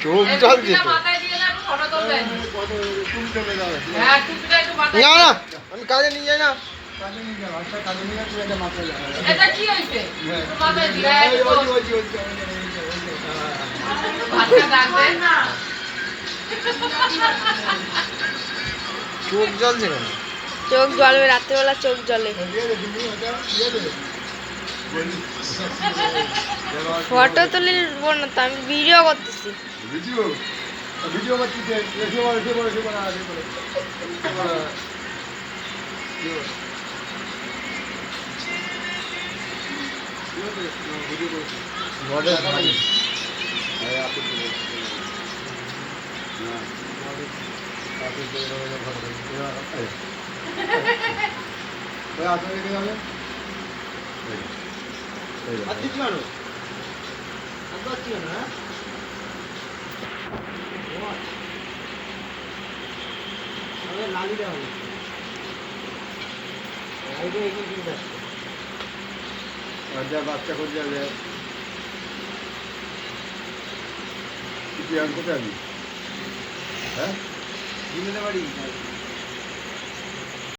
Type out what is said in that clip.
চোখ জল যেত না, না আমি কাজে নিয়ে যাই না। চোখ জ্বলছে কেন? চোখ জ্বলবে, রাত্রেবেলা চোখ জ্বলে। ফটো তুলবো না তো, আমি ভিডিও করতেছি। ভিডিও করতেছে লালিটা হবে বাচ্চা করে যাবে কোথায় আমি? হ্যাঁ, বাড়ি